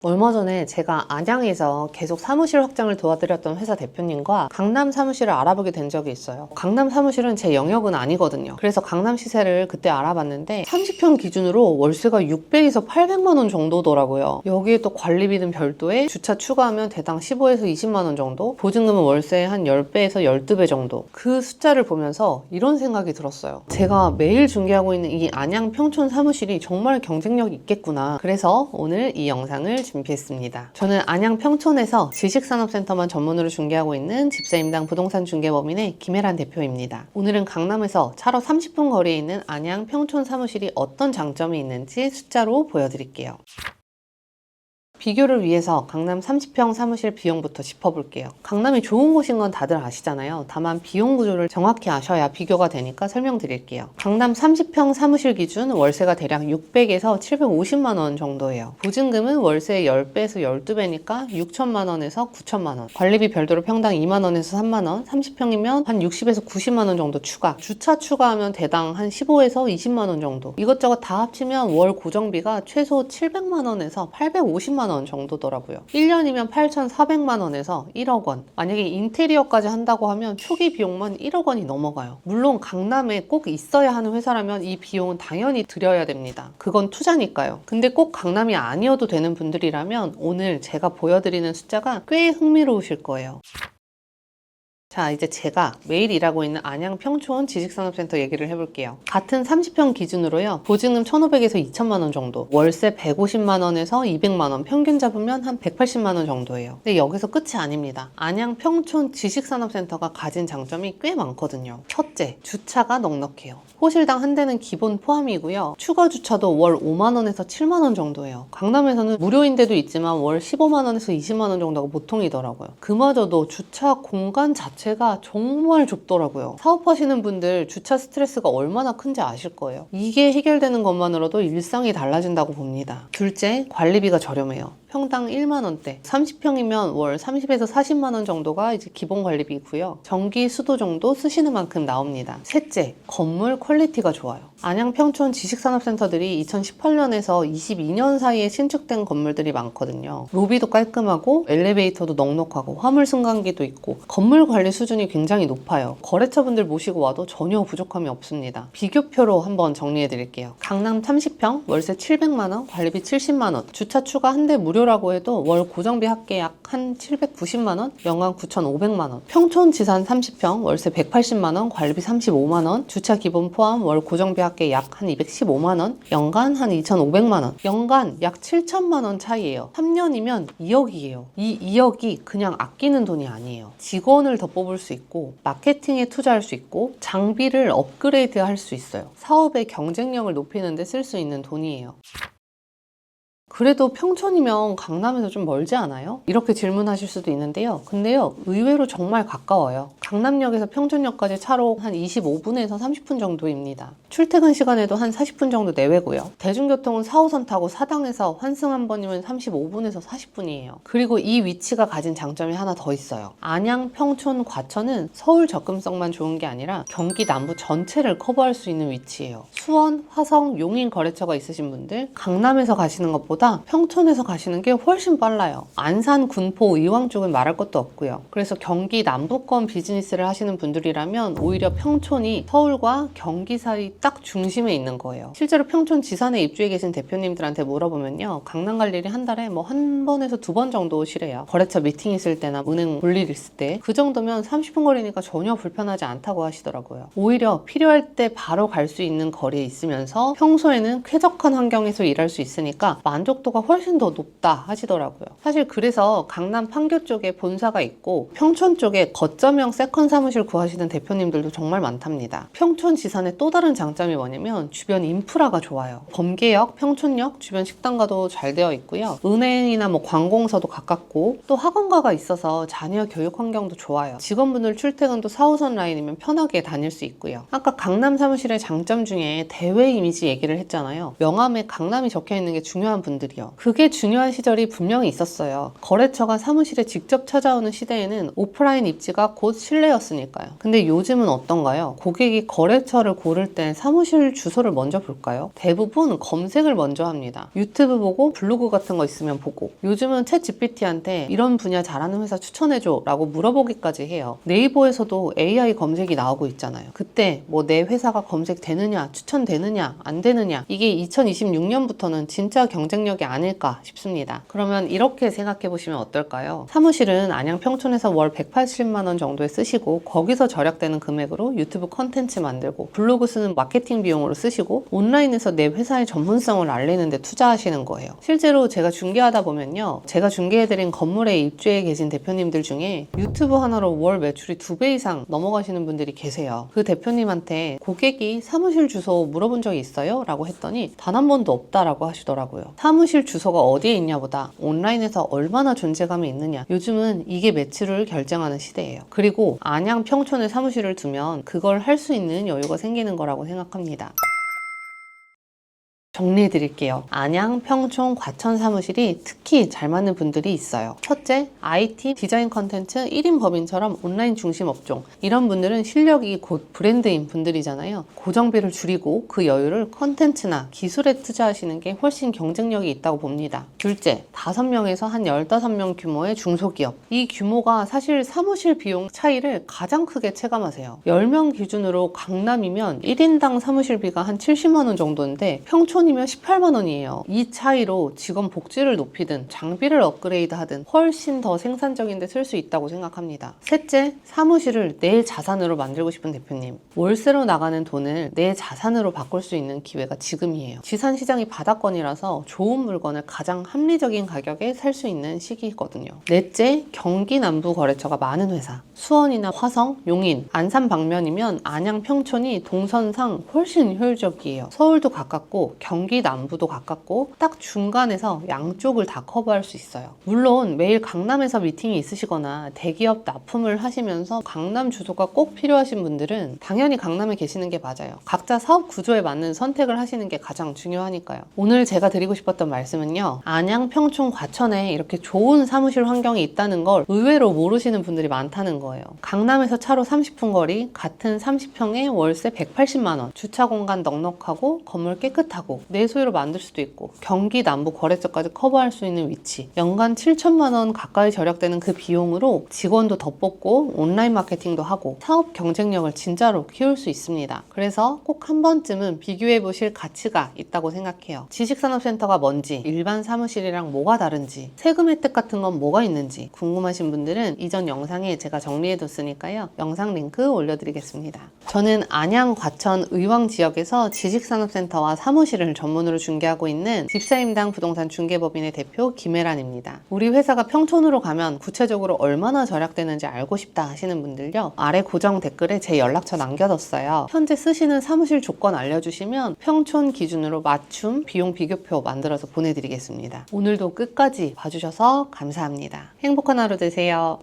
얼마 전에 제가 안양에서 계속 사무실 확장을 도와드렸던 회사 대표님과 강남 사무실을 알아보게 된 적이 있어요. 강남 사무실은 제 영역은 아니거든요. 그래서 강남 시세를 그때 알아봤는데 30평 기준으로 월세가 600에서 800만 원 정도더라고요. 여기에 또 관리비는 별도에 주차 추가하면 대당 15에서 20만 원 정도, 보증금은 월세 한 10배에서 12배 정도. 그 숫자를 보면서 이런 생각이 들었어요. 제가 매일 중개하고 있는 이 안양 평촌 사무실이 정말 경쟁력이 있겠구나. 그래서 오늘 이 영상을 준비했습니다. 저는 안양 평촌에서 지식산업센터만 전문으로 중개하고 있는 집사임당 부동산 중개법인의 김혜란 대표입니다. 오늘은 강남에서 차로 30분 거리에 있는 안양 평촌 사무실이 어떤 장점이 있는지 숫자로 보여드릴게요. 비교를 위해서 강남 30평 사무실 비용부터 짚어볼게요. 강남이 좋은 곳인 건 다들 아시잖아요. 다만 비용 구조를 정확히 아셔야 비교가 되니까 설명드릴게요. 강남 30평 사무실 기준 월세가 대략 600에서 750만 원 정도예요. 보증금은 월세의 10배에서 12배니까 6천만 원에서 9천만 원. 관리비 별도로 평당 2만 원에서 3만 원. 30평이면 한 60에서 90만 원 정도 추가. 주차 추가하면 대당 한 15에서 20만 원 정도. 이것저것 다 합치면 월 고정비가 최소 700만 원에서 850만 원 정도더라고요. 1년이면 8,400만 원에서 1억 원. 만약에 인테리어까지 한다고 하면 초기 비용만 1억 원이 넘어가요. 물론 강남에 꼭 있어야 하는 회사라면 이 비용은 당연히 들여야 됩니다. 그건 투자니까요. 근데 꼭 강남이 아니어도 되는 분들이라면 오늘 제가 보여드리는 숫자가 꽤 흥미로우실 거예요. 자, 이제 제가 매일 일하고 있는 안양 평촌 지식산업센터 얘기를 해볼게요. 같은 30평 기준으로요. 보증금 1,500에서 2천만 원 정도, 월세 150만 원에서 200만 원, 평균 잡으면 한 180만 원 정도예요. 근데 여기서 끝이 아닙니다. 안양 평촌 지식산업센터가 가진 장점이 꽤 많거든요. 첫째, 주차가 넉넉해요. 호실당 한 대는 기본 포함이고요. 추가 주차도 월 5만 원에서 7만 원 정도예요. 강남에서는 무료인 데도 있지만 월 15만 원에서 20만 원 정도가 보통이더라고요. 그마저도 주차 공간 자체가 정말 좁더라고요. 사업하시는 분들 주차 스트레스가 얼마나 큰지 아실 거예요. 이게 해결되는 것만으로도 일상이 달라진다고 봅니다. 둘째, 관리비가 저렴해요. 평당 1만 원대. 30평이면 월 30에서 40만 원 정도가 이제 기본 관리비고요. 전기, 수도 정도 쓰시는 만큼 나옵니다. 셋째, 건물 퀄리티가 좋아요. 안양 평촌 지식산업센터들이 2018년에서 22년 사이에 신축된 건물들이 많거든요. 로비도 깔끔하고 엘리베이터도 넉넉하고 화물 승강기도 있고 건물 관리 수준이 굉장히 높아요. 거래처분들 모시고 와도 전혀 부족함이 없습니다. 비교표로 한번 정리해 드릴게요. 강남 30평 월세 700만 원, 관리비 70만 원, 주차 추가 한 대 무료라고 해도 월 고정비 합계 약 한 790만 원, 연간 9,500만 원. 평촌 지산 30평 월세 180만 원, 관리비 35만 원, 주차 기본 포함 월 고정비 합계 약 한 215만 원, 연간 한 2,500만 원. 연간 약 7천만 원 차이예요. 3년이면 2억이에요. 이 2억이 그냥 아끼는 돈이 아니에요. 직원을 더 뽑을 수 있고 마케팅에 투자할 수 있고 장비를 업그레이드 할 수 있어요. 사업의 경쟁력을 높이는 데 쓸 수 있는 돈이에요. 그래도 평촌이면 강남에서 좀 멀지 않아요? 이렇게 질문하실 수도 있는데요. 근데요, 의외로 정말 가까워요. 강남역에서 평촌역까지 차로 한 25분에서 30분 정도입니다. 출퇴근 시간에도 한 40분 정도 내외고요. 대중교통은 4호선 타고 사당에서 환승 한 번이면 35분에서 40분이에요. 그리고 이 위치가 가진 장점이 하나 더 있어요. 안양, 평촌, 과천은 서울 접근성만 좋은 게 아니라 경기 남부 전체를 커버할 수 있는 위치예요. 수원, 화성, 용인 거래처가 있으신 분들 강남에서 가시는 것보다 평촌에서 가시는 게 훨씬 빨라요. 안산, 군포, 의왕 쪽은 말할 것도 없고요. 그래서 경기 남부권 비즈니스를 하시는 분들이라면 오히려 평촌이 서울과 경기 사이 딱 중심에 있는 거예요. 실제로 평촌 지산에 입주해 계신 대표님들한테 물어보면요. 강남 갈 일이 한 달에 뭐 한 번에서 두 번 정도 시래요. 거래처 미팅 있을 때나 은행 볼 일 있을 때 그 정도면 30분 거리니까 전혀 불편하지 않다고 하시더라고요. 오히려 필요할 때 바로 갈 수 있는 거리에 있으면서 평소에는 쾌적한 환경에서 일할 수 있으니까 만족도가 훨씬 더 높다 하시더라고요. 사실 그래서 강남 판교 쪽에 본사가 있고 평촌 쪽에 거점형 세컨 사무실 구하시는 대표님들도 정말 많답니다. 평촌 지산의 또 다른 장점이 뭐냐면 주변 인프라가 좋아요. 범계역, 평촌역 주변 식당가도 잘 되어 있고요. 은행이나 뭐 관공서도 가깝고 또 학원가가 있어서 자녀 교육 환경도 좋아요. 직원분들 출퇴근도 4호선 라인이면 편하게 다닐 수 있고요. 아까 강남 사무실의 장점 중에 대외 이미지 얘기를 했잖아요. 명함에 강남이 적혀 있는 게 중요한 분들 분들이요. 그게 중요한 시절이 분명히 있었어요. 거래처가 사무실에 직접 찾아오는 시대에는 오프라인 입지가 곧 신뢰였으니까요. 근데 요즘은 어떤가요? 고객이 거래처를 고를 때 사무실 주소를 먼저 볼까요? 대부분 검색을 먼저 합니다. 유튜브 보고 블로그 같은 거 있으면 보고, 요즘은 챗 GPT한테 이런 분야 잘하는 회사 추천해줘 라고 물어보기까지 해요. 네이버에서도 AI 검색이 나오고 있잖아요. 그때 뭐 내 회사가 검색되느냐, 추천되느냐, 안 되느냐, 이게 2026년부터는 진짜 경쟁력이 아닐까 싶습니다. 그러면 이렇게 생각해 보시면 어떨까요? 사무실은 안양 평촌에서 월 180만 원 정도에 쓰시고, 거기서 절약되는 금액으로 유튜브 컨텐츠 만들고, 블로그 쓰는 마케팅 비용으로 쓰시고, 온라인에서 내 회사의 전문성을 알리는 데 투자하시는 거예요. 실제로 제가 중개하다 보면요, 제가 중개해드린 건물에 입주해 계신 대표님들 중에 유튜브 하나로 월 매출이 2배 이상 넘어가시는 분들이 계세요. 그 대표님한테 고객이 사무실 주소 물어본 적이 있어요? 라고 했더니 단 한 번도 없다라고 하시더라고요. 사무실 주소가 어디에 있냐보다 온라인에서 얼마나 존재감이 있느냐, 요즘은 이게 매출을 결정하는 시대예요. 그리고 안양 평촌에 사무실을 두면 그걸 할 수 있는 여유가 생기는 거라고 생각합니다. 정리해 드릴게요. 안양, 평촌, 과천 사무실이 특히 잘 맞는 분들이 있어요. 첫째, IT, 디자인 컨텐츠, 1인 법인처럼 온라인 중심 업종. 이런 분들은 실력이 곧 브랜드인 분들이잖아요. 고정비를 줄이고 그 여유를 컨텐츠나 기술에 투자하시는 게 훨씬 경쟁력이 있다고 봅니다. 둘째, 5명에서 한 15명 규모의 중소기업. 이 규모가 사실 사무실 비용 차이를 가장 크게 체감하세요. 10명 기준으로 강남이면 1인당 사무실비가 한 70만 원 정도인데 평촌이면 18만 원이에요. 이 차이로 직원 복지를 높이든 장비를 업그레이드 하든 훨씬 더 생산적인 데 쓸 수 있다고 생각합니다. 셋째, 사무실을 내 자산으로 만들고 싶은 대표님. 월세로 나가는 돈을 내 자산으로 바꿀 수 있는 기회가 지금이에요. 지산시장이 바닥권이라서 좋은 물건을 가장 합리적인 가격에 살 수 있는 시기거든요. 넷째, 경기 남부 거래처가 많은 회사. 수원이나 화성, 용인, 안산 방면이면 안양 평촌이 동선상 훨씬 효율적이에요. 서울도 가깝고 경기 남부도 가깝고 딱 중간에서 양쪽을 다 커버할 수 있어요. 물론 매일 강남에서 미팅이 있으시거나 대기업 납품을 하시면서 강남 주소가 꼭 필요하신 분들은 당연히 강남에 계시는 게 맞아요. 각자 사업 구조에 맞는 선택을 하시는 게 가장 중요하니까요. 오늘 제가 드리고 싶었던 말씀은요, 안양, 평촌, 과천에 이렇게 좋은 사무실 환경이 있다는 걸 의외로 모르시는 분들이 많다는 거예요. 강남에서 차로 30분 거리, 같은 30평에 월세 180만 원, 주차 공간 넉넉하고 건물 깨끗하고 내 소유로 만들 수도 있고, 경기 남부 거래처까지 커버할 수 있는 위치, 연간 7천만 원 가까이 절약되는 그 비용으로 직원도 더 뽑고 온라인 마케팅도 하고 사업 경쟁력을 진짜로 키울 수 있습니다. 그래서 꼭 한 번쯤은 비교해 보실 가치가 있다고 생각해요. 지식산업센터가 뭔지, 일반 사무실이랑 뭐가 다른지, 세금 혜택 같은 건 뭐가 있는지 궁금하신 분들은 이전 영상에 제가 정리해 뒀으니까요, 영상 링크 올려드리겠습니다. 저는 안양, 과천, 의왕 지역에서 지식산업센터와 사무실을 전문으로 중개하고 있는 집사임당 부동산 중개법인의 대표 김혜란입니다. 우리 회사가 평촌으로 가면 구체적으로 얼마나 절약되는지 알고 싶다 하시는 분들요, 아래 고정 댓글에 제 연락처 남겨뒀어요. 현재 쓰시는 사무실 조건 알려주시면 평촌 기준으로 맞춤 비용 비교표 만들어서 보내드리겠습니다. 오늘도 끝까지 봐주셔서 감사합니다. 행복한 하루 되세요.